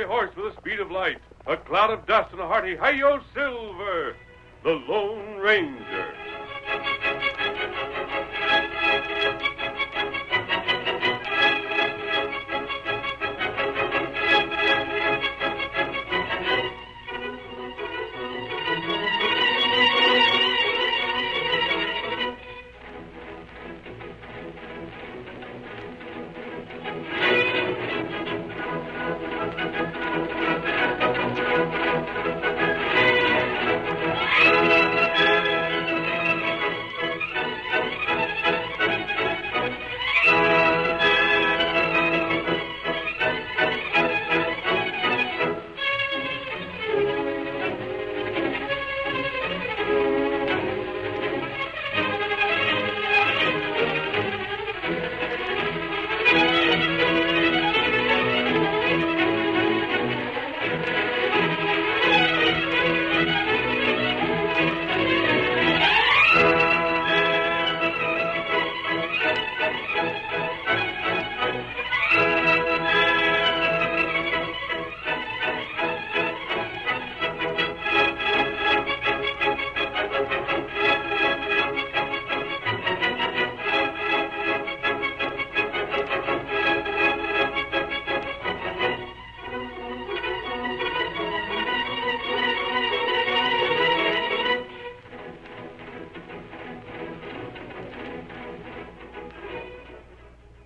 every horse with the speed of light, a cloud of dust, and a hearty hi-yo silver, the Lone Ranger.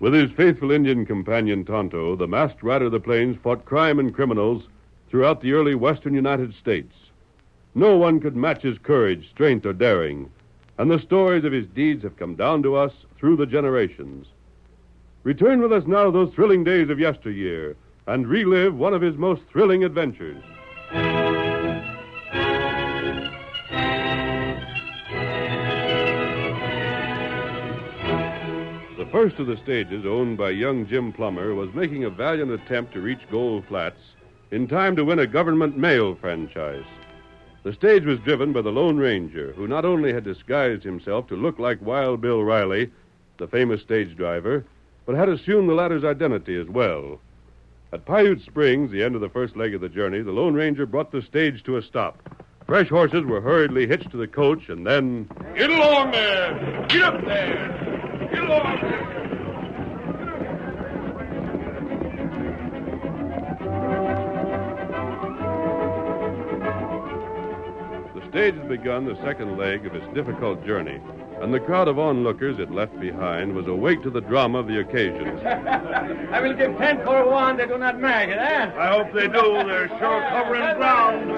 With his faithful Indian companion, Tonto, the masked rider of the plains fought crime and criminals throughout the early western United States. No one could match his courage, strength, or daring, and the stories of his deeds have come down to us through the generations. Return with us now to those thrilling days of yesteryear and relive one of his most thrilling adventures. The first of the stages, owned by young Jim Plummer, was making a valiant attempt to reach Gold Flats in time to win a government mail franchise. The stage was driven by the Lone Ranger, who not only had disguised himself to look like Wild Bill Riley, the famous stage driver, but had assumed the latter's identity as well. At Paiute Springs, the end of the first leg of the journey, the Lone Ranger brought the stage to a stop. Fresh horses were hurriedly hitched to the coach, and then... Get along there! Get up there! Get along there! The stage had begun the second leg of its difficult journey, and the crowd of onlookers it left behind was awake to the drama of the occasion. I will give 10 for one. They do not make it, eh? I hope they do. They're sure covering ground.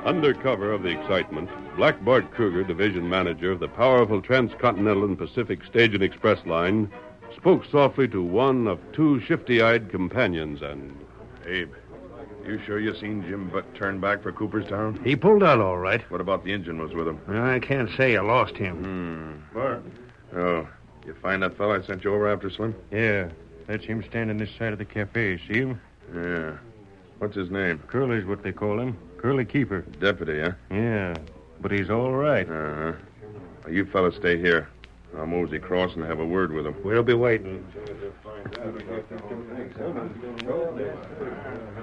Under cover of the excitement, Black Bart Kruger, division manager of the powerful Transcontinental and Pacific Stage and Express line, spoke softly to one of two shifty-eyed companions and... Abe, you sure you seen Jim Butt turn back for Cooperstown? He pulled out all right. What about the engine was with him? I can't say I lost him. Bart. Oh, you find that fella I sent you over after, Slim? Yeah, that's him standing this side of the cafe. See him? Yeah. What's his name? Curly's what they call him. Curly Keeper. Deputy, huh? Yeah, but he's all right. Uh-huh. Well, you fellas stay here. I'll mosey across and have a word with him. We'll be waiting.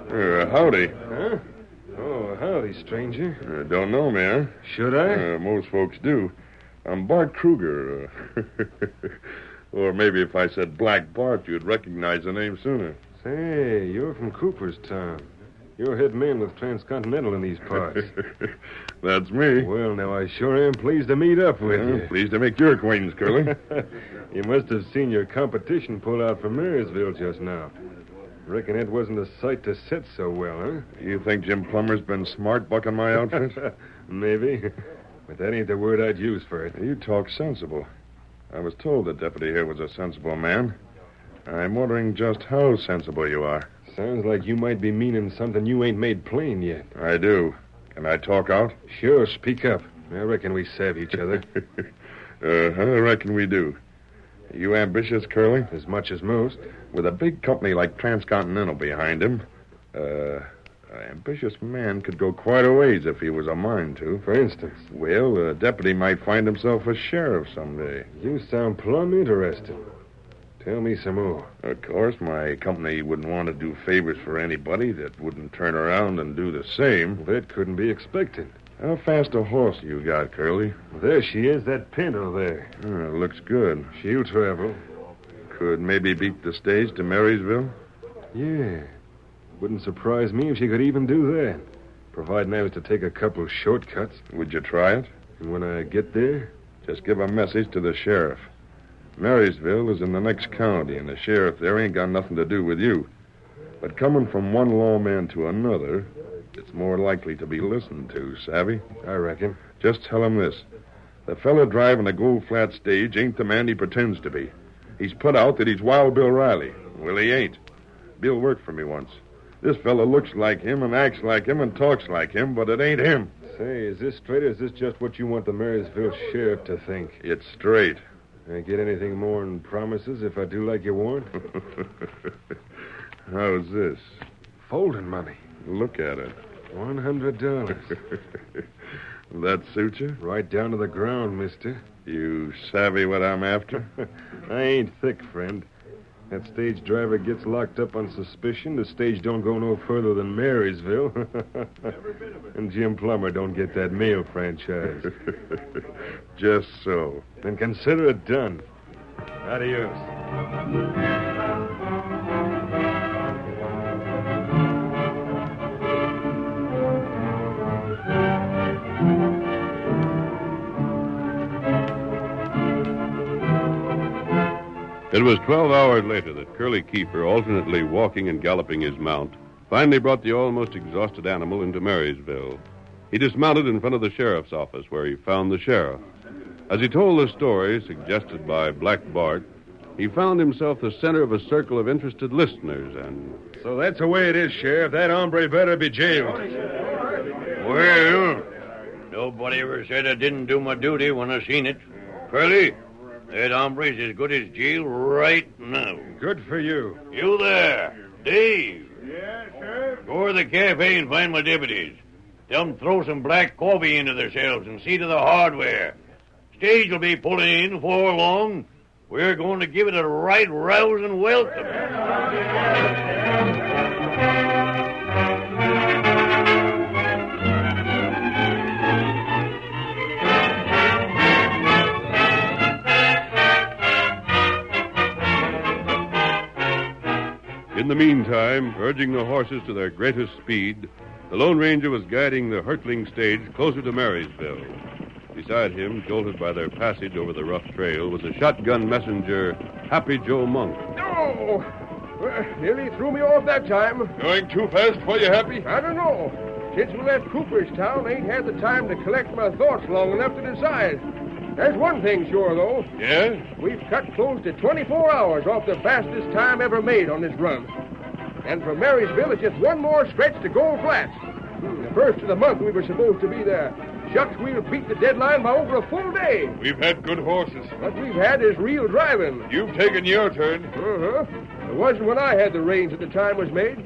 Howdy. Huh? Oh, howdy, stranger. Don't know me, huh? Should I? Most folks do. I'm Bart Kruger. Or maybe if I said Black Bart, you'd recognize the name sooner. Say, you're from Cooperstown. You're head man with Transcontinental in these parts. That's me. Well, now, I sure am pleased to meet up with you. Pleased to make your acquaintance, Curly. You must have seen your competition pull out from Marysville just now. Reckon it wasn't a sight to sit so well, huh? You think Jim Plummer's been smart bucking my outfit? Maybe. But that ain't the word I'd use for it. You talk sensible. I was told the deputy here was a sensible man. I'm wondering just how sensible you are. Sounds like you might be meaning something you ain't made plain yet. I do. Can I talk out? Sure, speak up. I reckon we save each other. I reckon we do. You ambitious, Curly? As much as most. With a big company like Transcontinental behind him, An ambitious man could go quite a ways if he was a mind to. For instance? Well, a deputy might find himself a sheriff someday. You sound plumb interested. Tell me some more. Of course, my company wouldn't want to do favors for anybody that wouldn't turn around and do the same. That couldn't be expected. How fast a horse you got, Curly? There she is, that pinto there. Looks good. She'll travel. Could maybe beat the stage to Marysville? Yeah. Wouldn't surprise me if she could even do that. Providing I was to take a couple shortcuts. Would you try it? And when I get there? Just give a message to the sheriff. Marysville is in the next county, and the sheriff there ain't got nothing to do with you. But coming from one lawman to another, it's more likely to be listened to, savvy? I reckon. Just tell him this. The fella driving the Gold Flat stage ain't the man he pretends to be. He's put out that he's Wild Bill Riley. Well, he ain't. Bill worked for me once. This fella looks like him and acts like him and talks like him, but it ain't him. Say, is this straight or is this just what you want the Marysville sheriff to think? It's straight. I get anything more than promises if I do like you want? How's this? Folding money. Look at it. $100. That suit you? Right down to the ground, mister. You savvy what I'm after? I ain't thick, friend. That stage driver gets locked up on suspicion. The stage don't go no further than Marysville. And Jim Plummer don't get that mail franchise. Just so. Then consider it done. Adios. It was 12 hours later that Curly Keeper, alternately walking and galloping his mount, finally brought the almost exhausted animal into Marysville. He dismounted in front of the sheriff's office, where he found the sheriff. As he told the story suggested by Black Bart, he found himself the center of a circle of interested listeners, and... So that's the way it is, Sheriff. That hombre better be jailed. Well, nobody ever said I didn't do my duty when I seen it. Curly, that hombre's as good as jail right now. Good for you. You there, Dave. Yeah, Sheriff? Go to the cafe and find my deputies. Tell them throw some black coffee into themselves and see to the hardware. Stage will be pulling in before long. We're going to give it a right rousing welcome. In the meantime, urging the horses to their greatest speed, the Lone Ranger was guiding the hurtling stage closer to Marysville. Beside him, jolted by their passage over the rough trail, was a shotgun messenger, Happy Joe Monk. No! Well, nearly threw me off that time. Going too fast for you, Happy? I don't know. Since we left Cooperstown, I ain't had the time to collect my thoughts long enough to decide. There's one thing sure, though. Yeah? We've cut close to 24 hours off the fastest time ever made on this run. And from Marysville, it's just one more stretch to Gold Flats. The first of the month we were supposed to be there. Shucks, we'll beat the deadline by over a full day. We've had good horses. What we've had is real driving. You've taken your turn. Uh-huh. It wasn't when I had the reins at the time was made.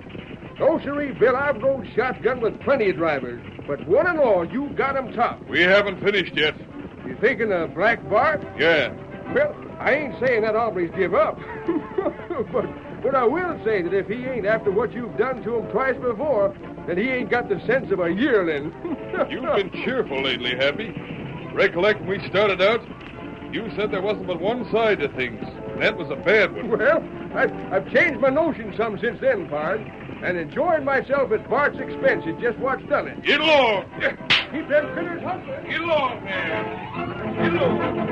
No, sirree, Bill, I've rode shotgun with plenty of drivers. But one and all, you got 'em top. We haven't finished yet. You thinking of Black Bart? Yeah. Well, I ain't saying that hombre's give up. But I will say that if he ain't after what you've done to him twice before, then he ain't got the sense of a yearling. You've been cheerful lately, Happy. Recollect when we started out, you said there wasn't but one side to things. That was a bad one. Well, I've changed my notion some since then, Pard. And enjoying myself at Bart's expense is just what's done it. Get along. Keep them critters hustling. Get along, man. Get along.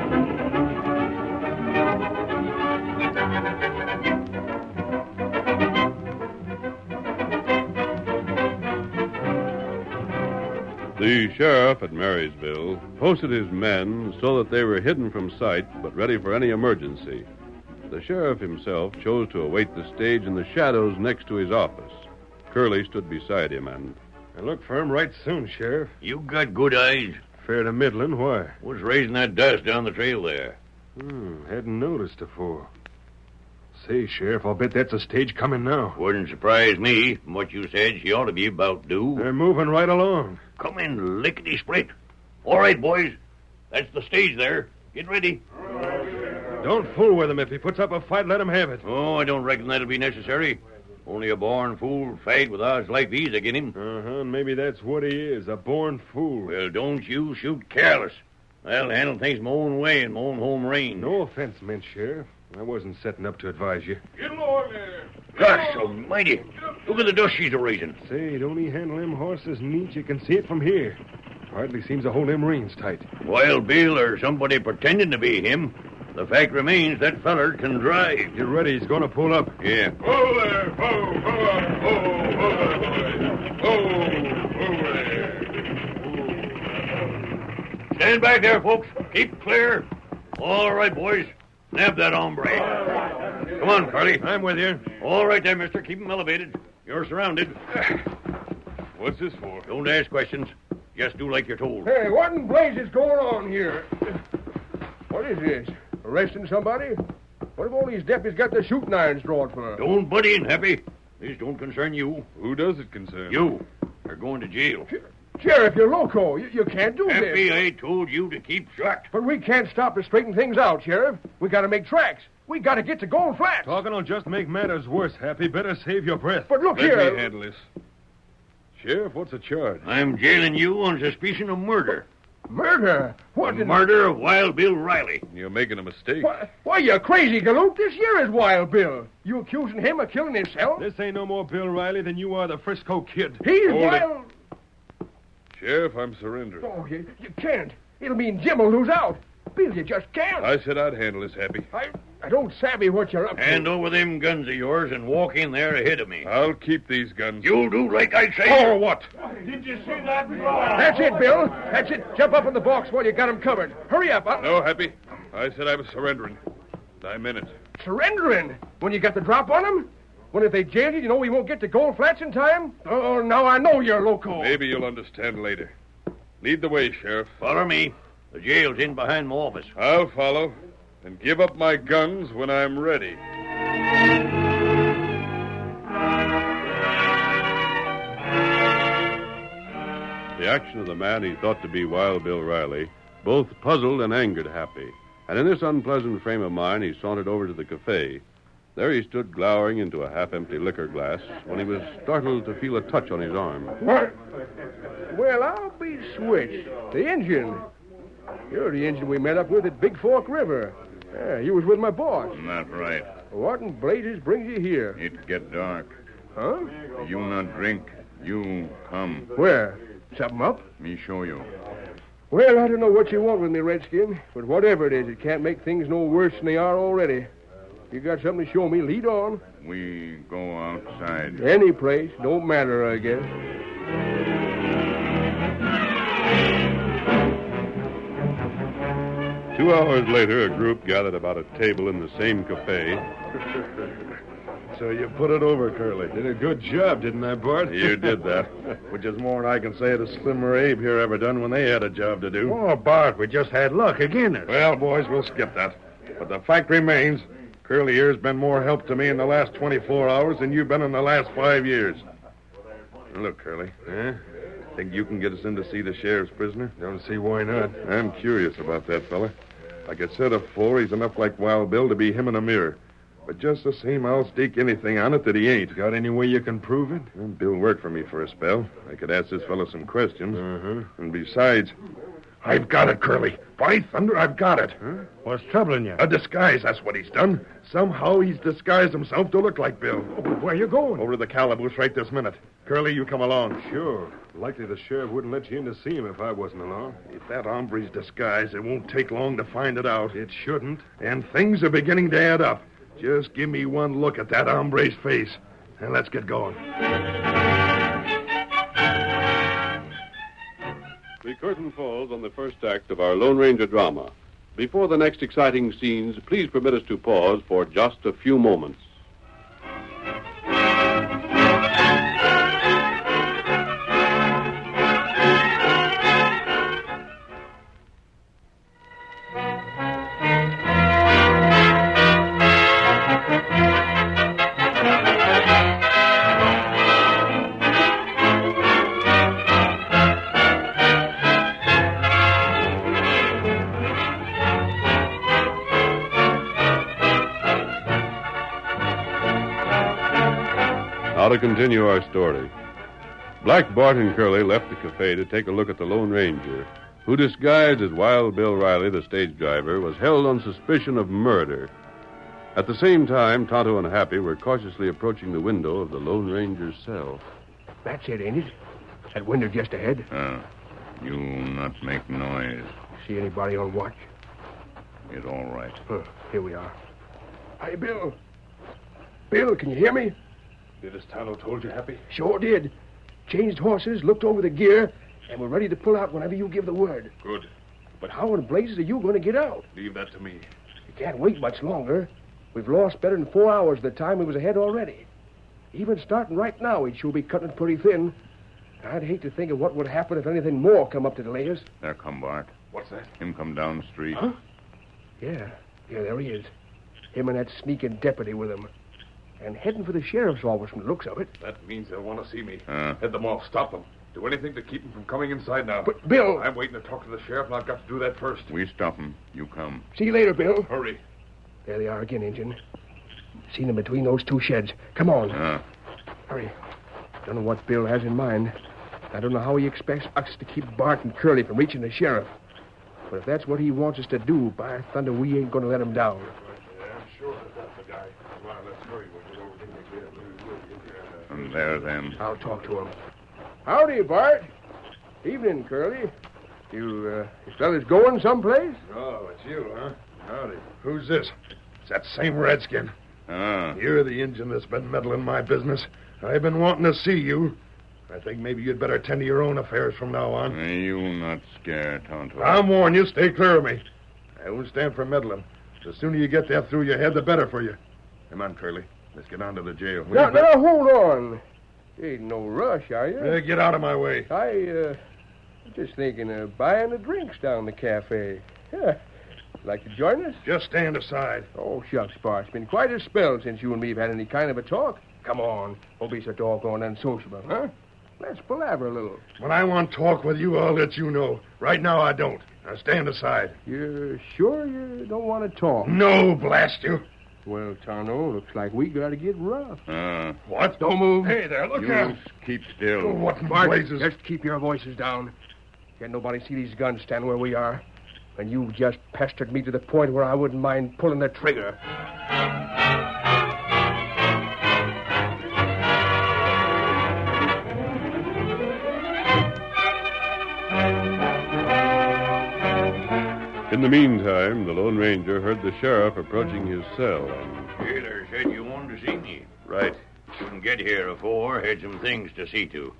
The sheriff at Marysville posted his men so that they were hidden from sight but ready for any emergency. The sheriff himself chose to await the stage in the shadows next to his office. Curly stood beside him and... I look for him right soon, Sheriff. You got good eyes. Fair to middling. Why? What's raising that dust down the trail there? Hadn't noticed before. Say, Sheriff, I'll bet that's a stage coming now. Wouldn't surprise me. From what you said, she ought to be about due. They're moving right along. Come in, lickety-split. All right, boys. That's the stage there. Get ready. Don't fool with him. If he puts up a fight, let him have it. Oh, I don't reckon that'll be necessary. Only a born fool fag with odds like these again him. Uh-huh, maybe that's what he is, a born fool. Well, don't you shoot careless. I'll handle things my own way in my own home range. No offense meant, Sheriff. I wasn't setting up to advise you. Get along there. Gosh almighty. Look at the dust she's a-raising. Say, don't he handle them horses neat? You can see it from here. Hardly seems to hold them reins tight. Wild Bill or somebody pretending to be him. The fact remains that feller can drive. Get ready. He's going to pull up. Yeah. Ho there! Ho! Ho there! Stand back there, folks. Keep clear. All right, boys. Nab that hombre. Come on, Carly. I'm with you. All right there, mister. Keep him elevated. You're surrounded. What's this for? Don't ask questions. Just do like you're told. Hey, what in blazes going on here? What is this? Arresting somebody? What have all these deputies got their shooting irons drawn for? Don't butt in, Happy. This don't concern you. Who does it concern? You. You're going to jail. Sheriff, you're loco. You can't do Happy, this. I told you to keep shut. But we can't stop to straighten things out, Sheriff. We got to make tracks. We got to get to Gold Flats. Talking will just make matters worse, Happy. Better save your breath. But look Let here. me handle this. Sheriff, what's the charge? I'm jailing you on suspicion of murder. Murder? What The in... murder of Wild Bill Riley. You're making a mistake. Why, you crazy galoot. This here is Wild Bill. You accusing him of killing himself? This ain't no more Bill Riley than you are the Frisco Kid. He's Hold it. Wild... Sheriff, I'm surrendering. Oh, you can't. It'll mean Jim will lose out. Bill, you just can't. I said I'd handle this, Happy. I don't savvy what you're up to. Hand over them guns of yours and walk in there ahead of me. I'll keep these guns. You'll do like I say. Or what? Did you see that? That's it, Bill. That's it. Jump up in the box while you got him covered. Hurry up. No, Happy. I said I was surrendering. I meant it. Surrendering? When you got the drop on him? When if they jail you, you know we won't get to Gold Flats in time? Oh, now I know you're loco. Maybe you'll understand later. Lead the way, Sheriff. Follow me. The jail's in behind my office. I'll follow and give up my guns when I'm ready. The action of the man he thought to be Wild Bill Riley both puzzled and angered Happy. And in this unpleasant frame of mind, he sauntered over to the cafe. There he stood glowering into a half-empty liquor glass when he was startled to feel a touch on his arm. What? Well, I'll be switched. The engine. You're the engine we met up with at Big Fork River. Yeah, you was with my boss. Not right. What in blazes brings you here? It get dark. Huh? You not drink. You come. Where? Something up? Me show you. Well, I don't know what you want with me, Redskin, but whatever it is, it can't make things no worse than they are already. You got something to show me, lead on. We go outside. Any place, don't matter, I guess. Two hours later, a group gathered about a table in the same cafe. So you put it over, Curly. Did a good job, didn't I, Bart? You did that. Which is more than I can say the Slimmer Abe here ever done when they had a job to do. Oh, Bart, we just had luck again. Well, boys, we'll skip that. But the fact remains, Curly here's been more help to me in the last 24 hours than you've been in the last 5 years. Now, look, Curly. Think you can get us in to see the sheriff's prisoner? Don't see why not. I'm curious about that fella. Like I said afore, he's enough like Wild Bill to be him in a mirror. But just the same, I'll stake anything on it that he ain't. Got any way you can prove it? Well, Bill worked for me for a spell. I could ask this fella some questions. Uh-huh. And besides... I've got it, Curly. By thunder, I've got it. Huh? What's troubling you? A disguise, that's what he's done. Somehow he's disguised himself to look like Bill. Where you going? Over to the calaboose right this minute. Curly, you come along. Sure. Likely the sheriff wouldn't let you in to see him if I wasn't along. If that hombre's disguised, it won't take long to find it out. It shouldn't. And things are beginning to add up. Just give me one look at that hombre's face, and let's get going. The curtain falls on the first act of our Lone Ranger drama. Before the next exciting scenes, please permit us to pause for just a few moments. Now to continue our story. Black Bart and Curly left the cafe to take a look at the Lone Ranger, who, disguised as Wild Bill Riley, the stage driver, was held on suspicion of murder. At the same time, Tonto and Happy were cautiously approaching the window of the Lone Ranger's cell. That's it, ain't it? That window just ahead. You not make noise. See anybody on watch? It all right. Here we are. Hey, Bill. Bill, can you hear me? Did as Tonto told you, Happy? Sure did. Changed horses, looked over the gear, and we're ready to pull out whenever you give the word. Good. But how in blazes are you going to get out? Leave that to me. You can't wait much longer. We've lost better than 4 hours of the time we was ahead already. Even starting right now, we'd sure be cutting it pretty thin. I'd hate to think of what would happen if anything more come up to delay us. There come Bart. What's that? Him come down the street. Huh? Yeah, there he is. Him and that sneaking deputy with him. And heading for the sheriff's office from the looks of it. That means they'll want to see me. Head them off. Stop them. Do anything to keep them from coming inside now. But, Bill... I'm waiting to talk to the sheriff, and I've got to do that first. We stop him. You come. See you later, Bill. Hurry. There they are again, Injun. Seen them between those two sheds. Come on. Hurry. Don't know what Bill has in mind. I don't know how he expects us to keep Bart and Curly from reaching the sheriff. But if that's what he wants us to do, by thunder, we ain't going to let him down. Yeah, I'm sure that's the guy. Come on, let's hurry. And there then. I'll talk to him. Howdy, Bart. Evening, Curly. You fellas going someplace? Oh, it's you, huh? Howdy. Who's this? It's that same redskin. Ah. You're the Injun that's been meddling my business. I've been wanting to see you. I think maybe you'd better tend to your own affairs from now on. You not scared, Tonto. I'm warning you, stay clear of me. I won't stand for meddling. The sooner you get that through your head, the better for you. Come on, Curly. Let's get on to the jail. Now, hold on. Ain't no rush, are you? Get out of my way. I'm just thinking of buying the drinks down the cafe. Yeah. Like to join us? Just stand aside. Oh, shucks, Bart. It's been quite a spell since you and me have had any kind of a talk. Come on. Don't be so doggone unsociable, huh? Let's palaver a little. When I want to talk with you, I'll let you know. Right now, I don't. Now, stand aside. You're sure you don't want to talk? No, blast you. Well, Tonto, looks like we got to get rough. What? Don't move. Hey there, look You out. keep still. Oh, what in Bart, blazes? just keep your voices down. Can't nobody see these guns standing where we are. And you just pestered me to the point where I wouldn't mind pulling the trigger. In the meantime, the Lone Ranger heard the sheriff approaching his cell. Taylor said you wanted to see me. Right. Couldn't get here afore. Had some things to see to.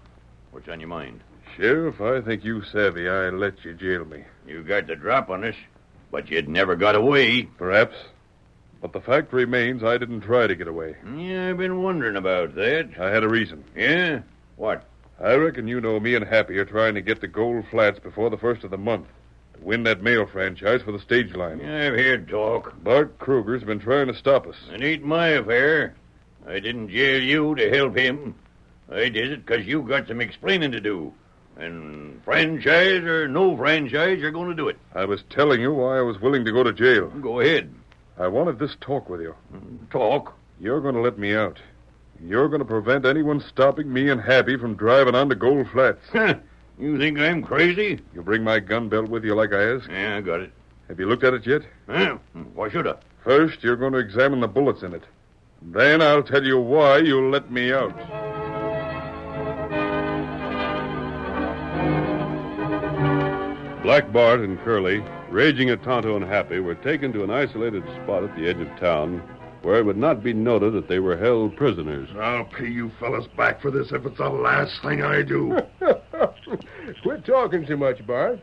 What's on your mind? Sheriff, I think you savvy. I let you jail me. You got the drop on us, but you'd never got away. Perhaps. But the fact remains I didn't try to get away. Yeah, I've been wondering about that. I had a reason. Yeah? What? I reckon you know me and Happy are trying to get to Gold Flats before the first of the month. To win that mail franchise for the stage line. I've heard talk. Bart Kruger's been trying to stop us. It ain't my affair. I didn't jail you to help him. I did it because you got some explaining to do. And franchise or no franchise, you're going to do it. I was telling you why I was willing to go to jail. Go ahead. I wanted this talk with you. Talk? You're going to let me out. You're going to prevent anyone stopping me and Happy from driving on to Gold Flats. You think I'm crazy? You bring my gun belt with you like I asked? Yeah, I got it. Have you looked at it yet? Why should I? First, you're going to examine the bullets in it. Then I'll tell you why you'll let me out. Black Bart and Curly, raging at Tonto and Happy, were taken to an isolated spot at the edge of town where it would not be noted that they were held prisoners. I'll pay you fellas back for this if it's the last thing I do. Quit talking too much, Bart.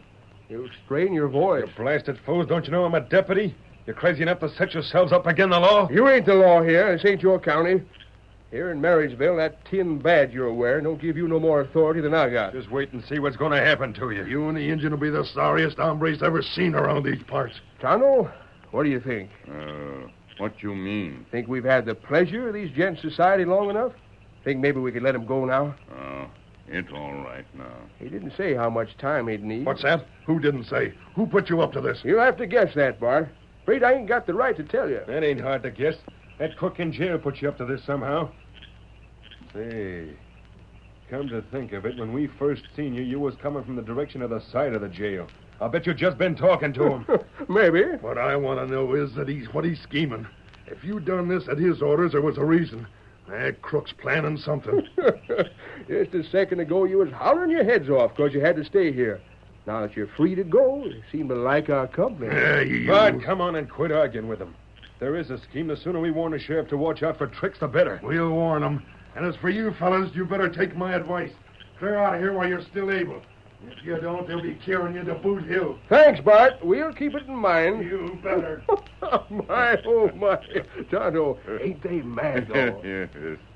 You'll strain your voice. You blasted fools, don't you know I'm a deputy? You're crazy enough to set yourselves up against the law? You ain't the law here. This ain't your county. Here in Marysville, that tin badge you're wearing don't give you no more authority than I got. Just wait and see what's going to happen to you. You and the Injun will be the sorriest hombres ever seen around these parts. Tonto, what do you think? What you mean? Think we've had the pleasure of these gents' society long enough? Think maybe we could let them go now? It's all right now. He didn't say how much time he'd need. What's that? Who didn't say? Who put you up to this? You'll have to guess that, Bart. Afraid I ain't got the right to tell you. That ain't hard to guess. That cook in jail put you up to this somehow. Say, come to think of it, when we first seen you, you was coming from the direction of the side of the jail. I'll bet you just been talking to him. Maybe. What I want to know is what he's scheming. If you done this at his orders, there was a reason. That crook's planning something. Just a second ago, you was hollering your heads off because you had to stay here. Now that you're free to go, you seem to like our company. Bud, come on and quit arguing with him. There is a scheme. The sooner we warn the sheriff to watch out for tricks, the better. We'll warn him. And as for you fellas, you better take my advice. Clear out of here while you're still able. If you don't, they'll be carrying you to Boot Hill. Thanks, Bart. We'll keep it in mind. You better. My, oh, my. Tonto, ain't they mad, though?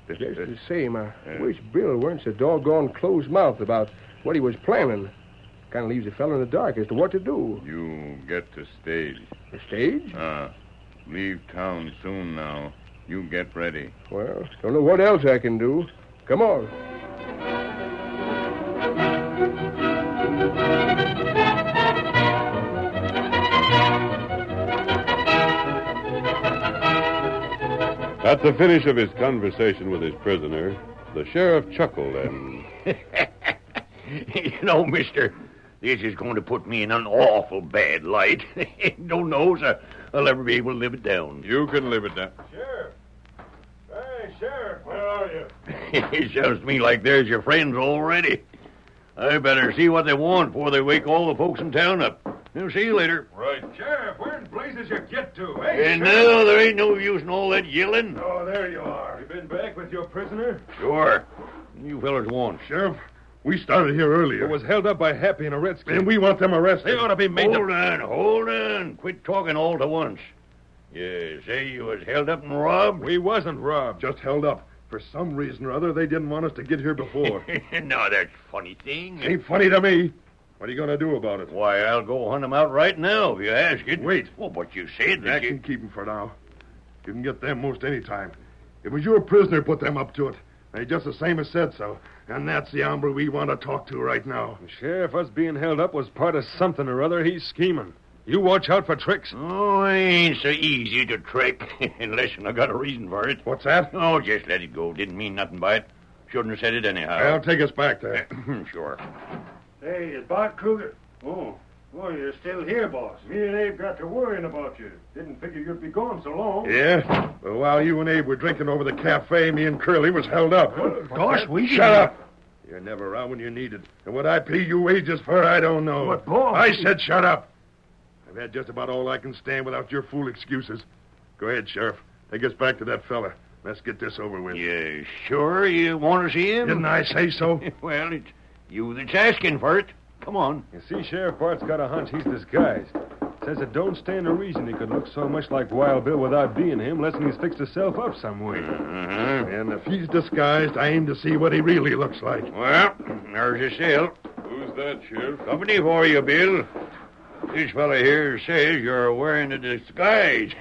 Just the same, I wish Bill weren't so doggone closed-mouthed about what he was planning. Kind of leaves a fellow in the dark as to what to do. You get to stage. The stage? Leave town soon now. You get ready. Well, don't know what else I can do. Come on. At the finish of his conversation with his prisoner, the sheriff chuckled and... You know, mister, this is going to put me in an awful bad light. Don't know if I'll ever be able to live it down. You can live it down. Sheriff. Hey, Sheriff, where are you? It sounds to me like there's your friends already. I better see what they want before they wake all the folks in town up. I'll see you later. Right. Sheriff, where in blazes you get to? And now there ain't no use in all that yelling. Oh, there you are. You been back with your prisoner? Sure. You fellas want. Sheriff, we started here earlier. It was held up by Happy and a redskin. And we want them arrested. They ought to be made Hold on. Quit talking all to once. You say you was held up and robbed? We wasn't robbed. Just held up. For some reason or other, they didn't want us to get here before. No, that's a funny thing. Ain't funny to me. What are you going to do about it? Why, I'll go hunt them out right now if you ask it. Wait. Well, but you said I that can keep them for now. You can get them most any time. It was your prisoner put them up to it. They just the same as said so. And that's the hombre we want to talk to right now. Sheriff, us being held up was part of something or other. He's scheming. You watch out for tricks. Oh, I ain't so easy to trick, unless I got a reason for it. What's that? Oh, just let it go. Didn't mean nothing by it. Shouldn't have said it anyhow. I'll take us back there. Sure. Hey, it's Bart Kruger. Oh, you're still here, boss. Me and Abe got to worrying about you. Didn't figure you'd be gone so long. Yeah? Well, while you and Abe were drinking over the cafe, me and Curly was held up. Gosh, we Shut up! You're never around when you need it. And what I pay you wages for, I don't know. But, boss... I said shut up. I've had just about all I can stand without your fool excuses. Go ahead, Sheriff. Take us back to that fella. Let's get this over with. Yeah, sure you want to see him? Didn't I say so? Well, it's you that's asking for it. Come on. You see, Sheriff Bart's got a hunch he's disguised. Says it don't stand to reason he could look so much like Wild Bill without being him, unless he's fixed himself up some way. And if he's disguised, I aim to see what he really looks like. Well, there's your cell. Who's that, Sheriff? Company for you, Bill. This fella here says you're wearing a disguise.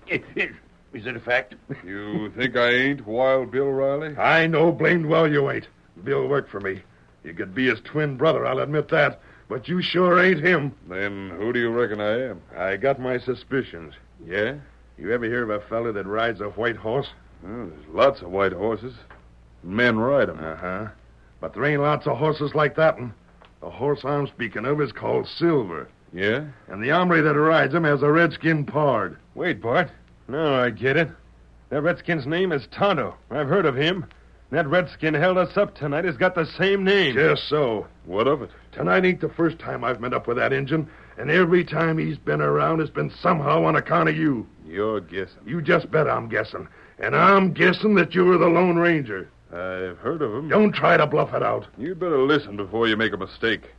Is it a fact? You think I ain't Wild Bill Riley? I know blamed well you ain't. Bill worked for me. You could be his twin brother, I'll admit that. But you sure ain't him. Then who do you reckon I am? I got my suspicions. Yeah? You ever hear of a fella that rides a white horse? Well, there's lots of white horses. Men ride 'em. Uh-huh. But there ain't lots of horses like that one. The horse I'm speaking of is called Silver. Yeah? And the hombre that rides him has a redskin pard. Wait, Bart. No, I get it. That redskin's name is Tonto. I've heard of him. That redskin held us up tonight has got the same name. Just so. What of it? Tonight ain't the first time I've met up with that Injun, and every time he's been around, it's been somehow on account of you. You're guessing. You just bet I'm guessing. And I'm guessing that you're the Lone Ranger. I've heard of him. Don't try to bluff it out. You'd better listen before you make a mistake.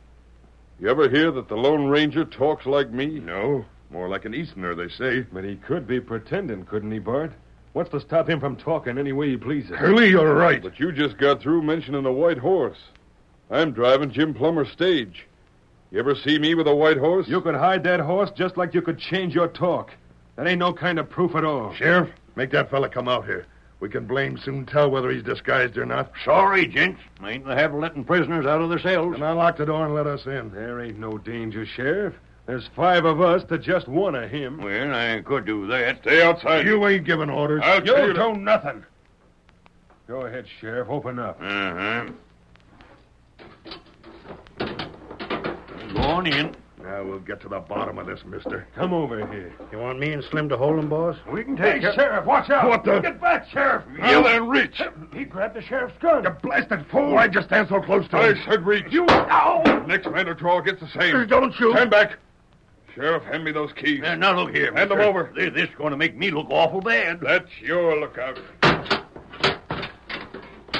You ever hear that the Lone Ranger talks like me? No. More like an Easterner, they say. But he could be pretending, couldn't he, Bart? What's to stop him from talking any way he pleases? Curly, you're right. But you just got through mentioning a white horse. I'm driving Jim Plummer's stage. You ever see me with a white horse? You could hide that horse just like you could change your talk. That ain't no kind of proof at all. Sheriff, make that fella come out here. We can blame soon tell whether he's disguised or not. Sorry, gents. Ain't in the habit of letting prisoners out of their cells. And unlock the door and let us in. There ain't no danger, Sheriff. There's 5 of us to just one of him. Well, I could do that. Stay outside. You ain't giving orders. I'll tell You you do nothing. Go ahead, Sheriff. Open up. Uh-huh. Go on in. Now we'll get to the bottom of this, mister. Come over here. You want me and Slim to hold him, boss? We can take care. Sheriff, watch out! What the? Get back, Sheriff! Yell and reach. He grabbed the sheriff's gun. You blasted fool. Why'd you stand so close to I him? said reach. You... Ow! Next man to draw gets the same. Don't shoot. Stand back. Sheriff, hand me those keys. Now, look here. Hand them mister. over. This is going to make me look awful bad. That's your lookout.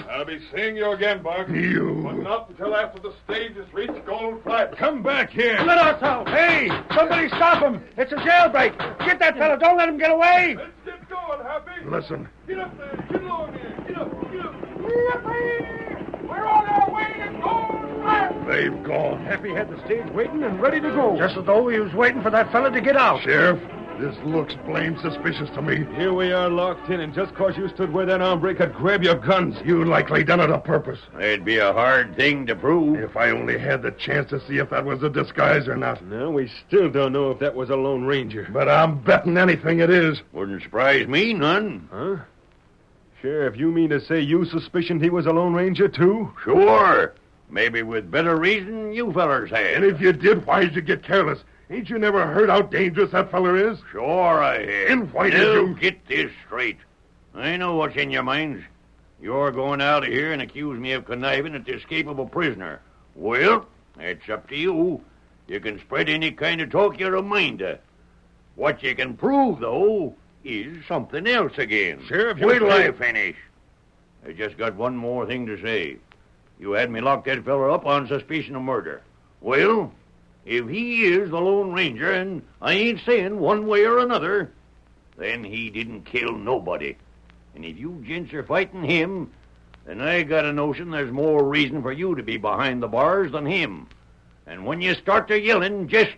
I'll be seeing you again, Buck. You... But not until after the stage has reached Gold Flat. Come back here. Let us out! Hey! Somebody stop him! It's a jailbreak! Get that fellow! Don't let him get away! Let's get going, Happy. Listen. Get up there. Get along here. Get up. We're on our way to Gold Flat! They've gone. Happy had the stage waiting and ready to go. Just as though he was waiting for that fella to get out. Sheriff, this looks blame suspicious to me. Here we are locked in, and just 'cause you stood where that hombre could grab your guns. You likely done it on purpose. It'd be a hard thing to prove. If I only had the chance to see if that was a disguise or not. No, we still don't know if that was a Lone Ranger. But I'm betting anything it is. Wouldn't surprise me none. Huh? Sheriff, you mean to say you suspicioned he was a Lone Ranger, too? Sure. Maybe with better reason you fellers had. And if you did, why'd you get careless? Ain't you never heard how dangerous that feller is? Sure I had. And why did Now, you... get this straight. I know what's in your minds. You're going out of here and accuse me of conniving at the escape of a prisoner. Well, that's up to you. You can spread any kind of talk you're a mind to. What you can prove, though, is something else again. Sheriff, you wait till say- I finish. I just got one more thing to say. You had me lock that fella up on suspicion of murder. Well, if he is the Lone Ranger, and I ain't saying one way or another, then he didn't kill nobody. And if you gents are fighting him, then I got a notion there's more reason for you to be behind the bars than him. And when you start to yelling, just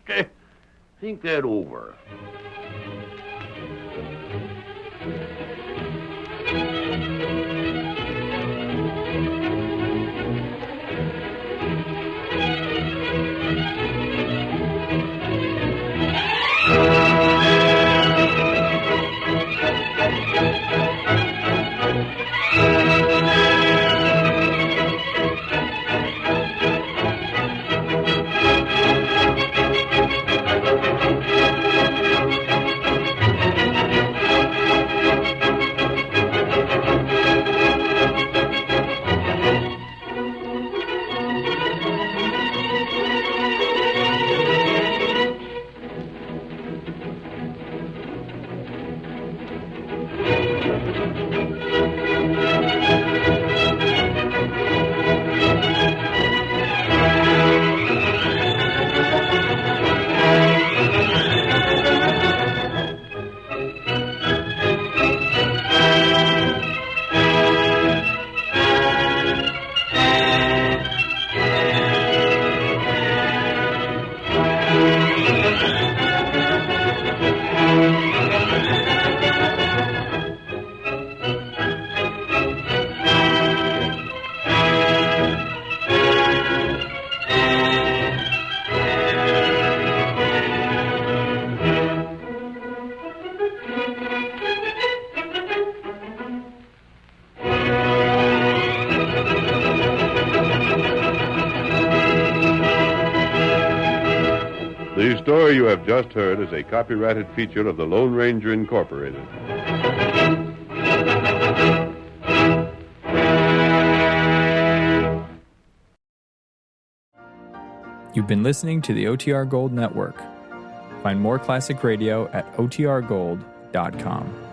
think that over. The story you have just heard is a copyrighted feature of the Lone Ranger Incorporated. You've been listening to the OTR Gold Network. Find more classic radio at otrgold.com.